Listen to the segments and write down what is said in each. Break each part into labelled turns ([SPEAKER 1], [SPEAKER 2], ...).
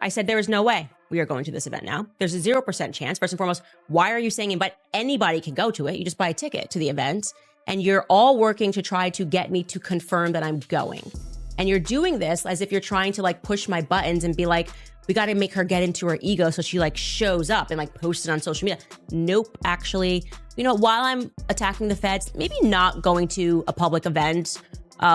[SPEAKER 1] I said, there is no way we are going to this event now. There's a 0% chance. First and foremost, why are you saying invite? Anybody can go to it. You just buy a ticket to the event, and you're all working to try to get me to confirm that I'm going. And you're doing this as if you're trying to like push my buttons and be like, we got to make her get into her ego so she like shows up and like posts it on social media. Nope, actually, while I'm attacking the feds, maybe not going to a public event,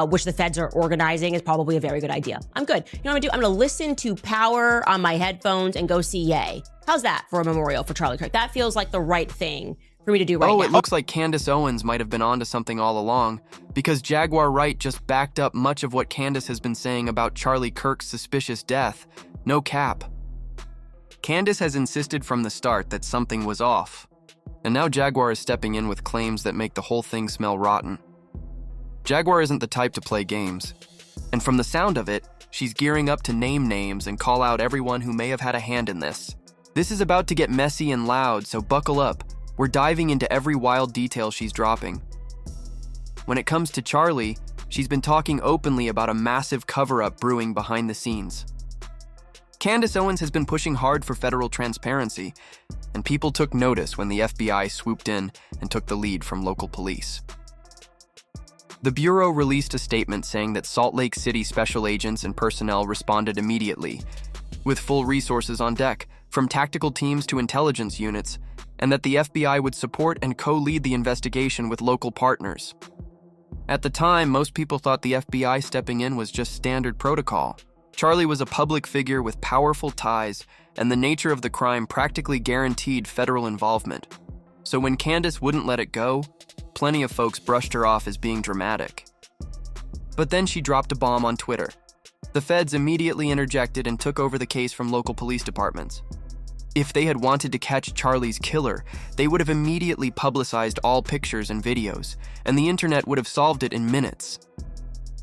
[SPEAKER 1] which the feds are organizing, is probably a very good idea. I'm good. You know what I'm gonna do? I'm gonna listen to Power on my headphones and go see Ye. How's that for a memorial for Charlie Kirk? That feels like the right thing for me to do right now.
[SPEAKER 2] Oh, it looks like Candace Owens might have been onto something all along, because Jaguar Wright just backed up much of what Candace has been saying about Charlie Kirk's suspicious death. No cap. Candace has insisted from the start that something was off, and now Jaguar is stepping in with claims that make the whole thing smell rotten. Jaguar isn't the type to play games, and from the sound of it, she's gearing up to name names and call out everyone who may have had a hand in this. This is about to get messy and loud, so buckle up. We're diving into every wild detail she's dropping. When it comes to Charlie, she's been talking openly about a massive cover-up brewing behind the scenes. Candace Owens has been pushing hard for federal transparency, and people took notice when the FBI swooped in and took the lead from local police. The Bureau released a statement saying that Salt Lake City special agents and personnel responded immediately, with full resources on deck, from tactical teams to intelligence units, and that the FBI would support and co-lead the investigation with local partners. At the time, most people thought the FBI stepping in was just standard protocol. Charlie was a public figure with powerful ties, and the nature of the crime practically guaranteed federal involvement. So when Candace wouldn't let it go, plenty of folks brushed her off as being dramatic. But then she dropped a bomb on Twitter. The feds immediately interjected and took over the case from local police departments. If they had wanted to catch Charlie's killer, they would have immediately publicized all pictures and videos, and the internet would have solved it in minutes.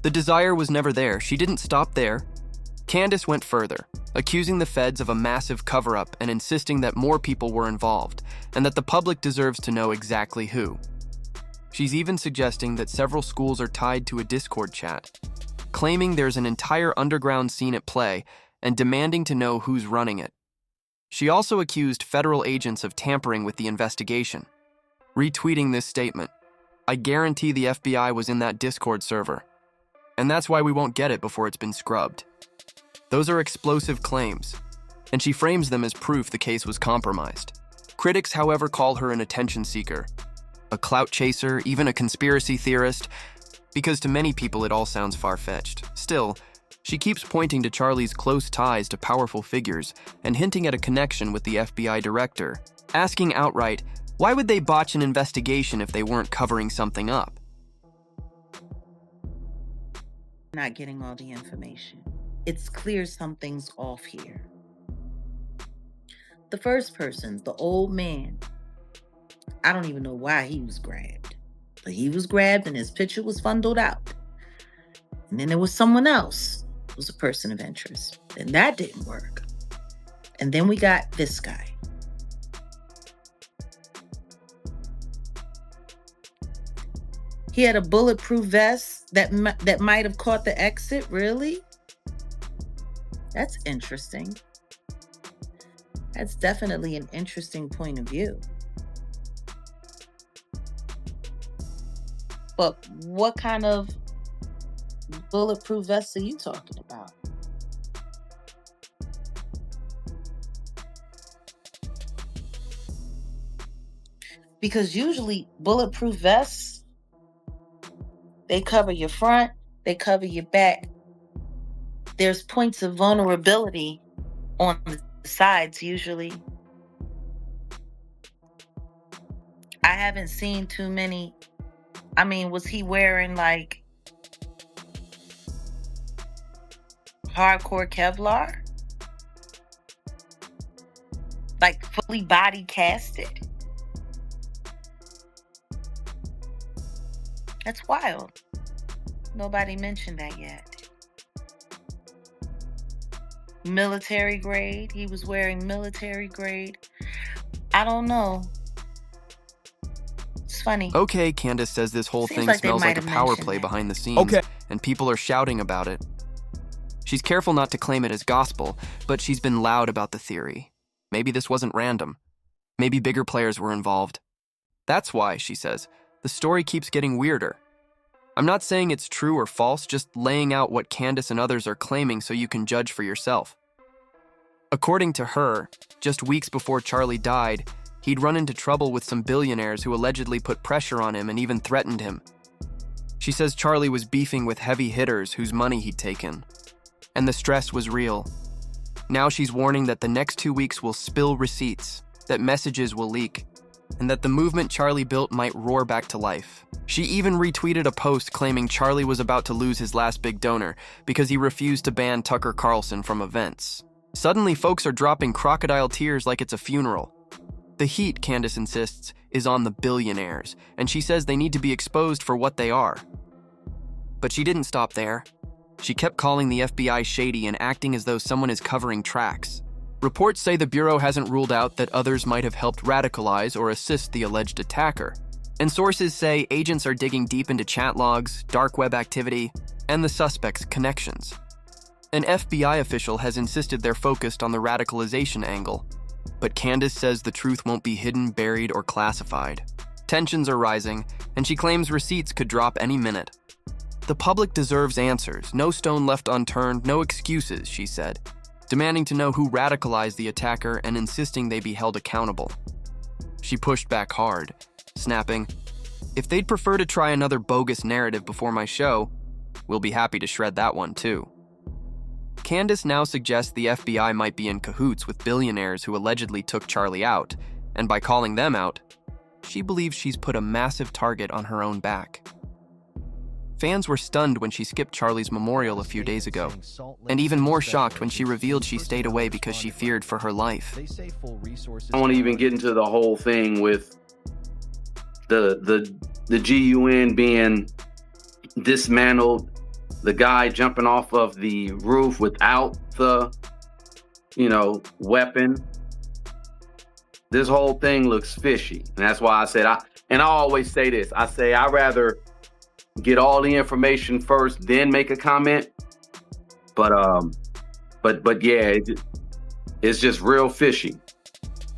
[SPEAKER 2] The desire was never there. She didn't stop there. Candace went further, accusing the feds of a massive cover-up and insisting that more people were involved, and that the public deserves to know exactly who. She's even suggesting that several schools are tied to a Discord chat, claiming there's an entire underground scene at play and demanding to know who's running it. She also accused federal agents of tampering with the investigation. Retweeting this statement, "I guarantee the FBI was in that Discord server, and that's why we won't get it before it's been scrubbed." Those are explosive claims, and she frames them as proof the case was compromised. Critics, however, call her an attention seeker, a clout chaser, even a conspiracy theorist, because to many people it all sounds far-fetched. Still, she keeps pointing to Charlie's close ties to powerful figures and hinting at a connection with the FBI director, asking outright, why would they botch an investigation if they weren't covering something up?
[SPEAKER 3] Not getting all the information. It's clear something's off here. The first person, the old man, I don't even know why he was grabbed, but he was grabbed and his picture was fondled out. And then there was someone else who was a person of interest, and that didn't work. And then we got this guy. He had a bulletproof vest that might have caught the exit, really? That's interesting. That's definitely an interesting point of view. But what kind of bulletproof vest are you talking about? Because usually bulletproof vests, they cover your front, they cover your back. There's points of vulnerability on the sides usually. I haven't seen too many. I mean, was he wearing like hardcore Kevlar? Like fully body casted? That's wild. Nobody mentioned that yet. Military grade. He was wearing military grade. I don't know. It's funny.
[SPEAKER 2] Okay, Candace says this whole thing smells like a power play behind the scenes, and people are shouting about it. She's careful not to claim it as gospel, but she's been loud about the theory. Maybe this wasn't random. Maybe bigger players were involved. That's why, she says, the story keeps getting weirder. I'm not saying it's true or false, just laying out what Candace and others are claiming so you can judge for yourself. According to her, just weeks before Charlie died, he'd run into trouble with some billionaires who allegedly put pressure on him and even threatened him. She says Charlie was beefing with heavy hitters whose money he'd taken. And the stress was real. Now she's warning that the next 2 weeks will spill receipts, that messages will leak, and that the movement Charlie built might roar back to life. She even retweeted a post claiming Charlie was about to lose his last big donor because he refused to ban Tucker Carlson from events. Suddenly, folks are dropping crocodile tears like it's a funeral. The heat, Candace insists, is on the billionaires, and she says they need to be exposed for what they are. But she didn't stop there. She kept calling the FBI shady and acting as though someone is covering tracks. Reports say the Bureau hasn't ruled out that others might have helped radicalize or assist the alleged attacker. And sources say agents are digging deep into chat logs, dark web activity, and the suspect's connections. An FBI official has insisted they're focused on the radicalization angle, but Candace says the truth won't be hidden, buried, or classified. Tensions are rising, and she claims receipts could drop any minute. The public deserves answers, no stone left unturned, no excuses, she said, demanding to know who radicalized the attacker and insisting they be held accountable. She pushed back hard, snapping, "If they'd prefer to try another bogus narrative before my show, we'll be happy to shred that one too." Candace now suggests the FBI might be in cahoots with billionaires who allegedly took Charlie out, and by calling them out, she believes she's put a massive target on her own back. Fans were stunned when she skipped Charlie's memorial a few days ago, and even more shocked when she revealed she stayed away because she feared for her life.
[SPEAKER 4] I want to even get into the whole thing with the GUN being dismantled, the guy jumping off of the roof without the, weapon. This whole thing looks fishy, and that's why I said I always say this. I say I rather get all the information first, then make a comment. But yeah, it's just real fishy.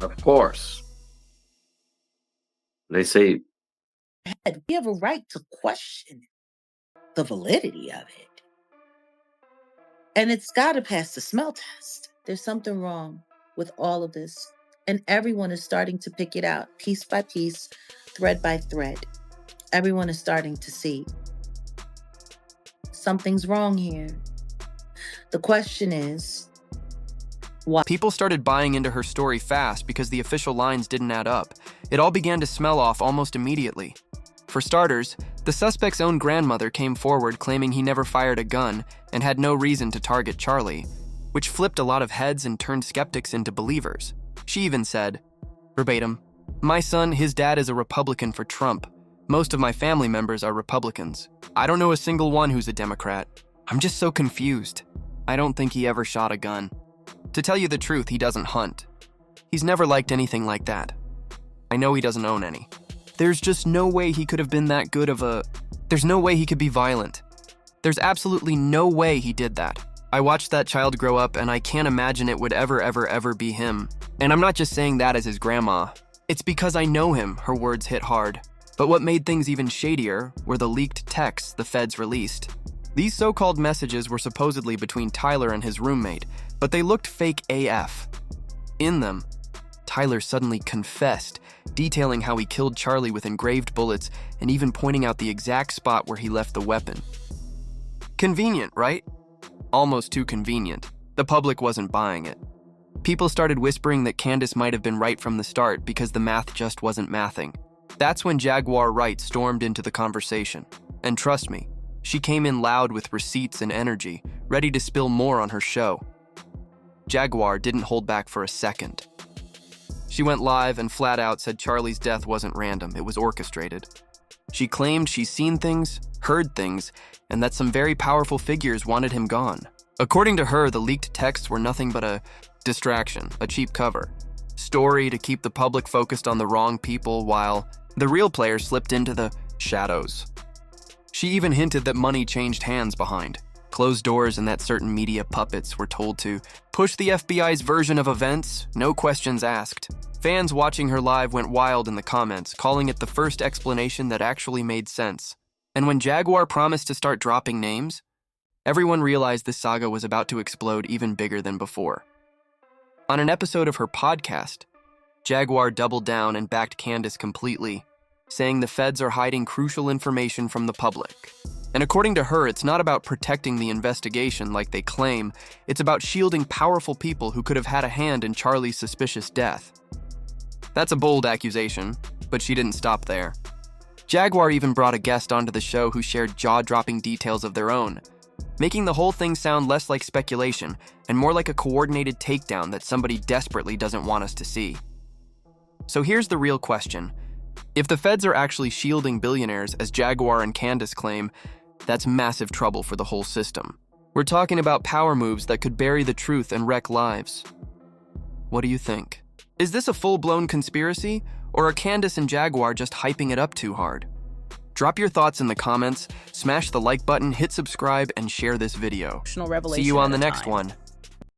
[SPEAKER 4] Of course, they say
[SPEAKER 3] we have a right to question the validity of it, and it's got to pass the smell test. There's something wrong with all of this, and everyone is starting to pick it out piece by piece, thread by thread. Everyone is starting to see something's wrong here. The question is, why?
[SPEAKER 2] People started buying into her story fast because the official lines didn't add up. It all began to smell off almost immediately. For starters, the suspect's own grandmother came forward claiming he never fired a gun and had no reason to target Charlie, which flipped a lot of heads and turned skeptics into believers. She even said, verbatim, "My son, his dad is a Republican for Trump. Most of my family members are Republicans. I don't know a single one who's a Democrat. I'm just so confused. I don't think he ever shot a gun. To tell you the truth, he doesn't hunt. He's never liked anything like that. I know he doesn't own any. There's just no way he could have been that good of a... There's no way he could be violent. There's absolutely no way he did that. I watched that child grow up and I can't imagine it would ever be him. And I'm not just saying that as his grandma. It's because I know him," her words hit hard. But what made things even shadier were the leaked texts the feds released. These so-called messages were supposedly between Tyler and his roommate, but they looked fake AF. In them, Tyler suddenly confessed, detailing how he killed Charlie with engraved bullets and even pointing out the exact spot where he left the weapon. Convenient, right? Almost too convenient. The public wasn't buying it. People started whispering that Candace might have been right from the start because the math just wasn't mathing. That's when Jaguar Wright stormed into the conversation. And trust me, she came in loud with receipts and energy, ready to spill more on her show. Jaguar didn't hold back for a second. She went live and flat out said Charlie's death wasn't random, it was orchestrated. She claimed she's seen things, heard things, and that some very powerful figures wanted him gone. According to her, the leaked texts were nothing but a distraction, a cheap cover. Story to keep the public focused on the wrong people while the real player slipped into the shadows. She even hinted that money changed hands behind closed doors and that certain media puppets were told to push the FBI's version of events, no questions asked. Fans watching her live went wild in the comments, calling it the first explanation that actually made sense. And when Jaguar promised to start dropping names, everyone realized this saga was about to explode even bigger than before. On an episode of her podcast, Jaguar doubled down and backed Candace completely, saying the feds are hiding crucial information from the public. And according to her, it's not about protecting the investigation like they claim, it's about shielding powerful people who could have had a hand in Charlie's suspicious death. That's a bold accusation, but she didn't stop there. Jaguar even brought a guest onto the show who shared jaw-dropping details of their own, making the whole thing sound less like speculation and more like a coordinated takedown that somebody desperately doesn't want us to see. So here's the real question. If the feds are actually shielding billionaires, as Jaguar and Candace claim, that's massive trouble for the whole system. We're talking about power moves that could bury the truth and wreck lives. What do you think? Is this a full-blown conspiracy, or are Candace and Jaguar just hyping it up too hard? Drop your thoughts in the comments, smash the like button, hit subscribe, and share this video. See you on the next one.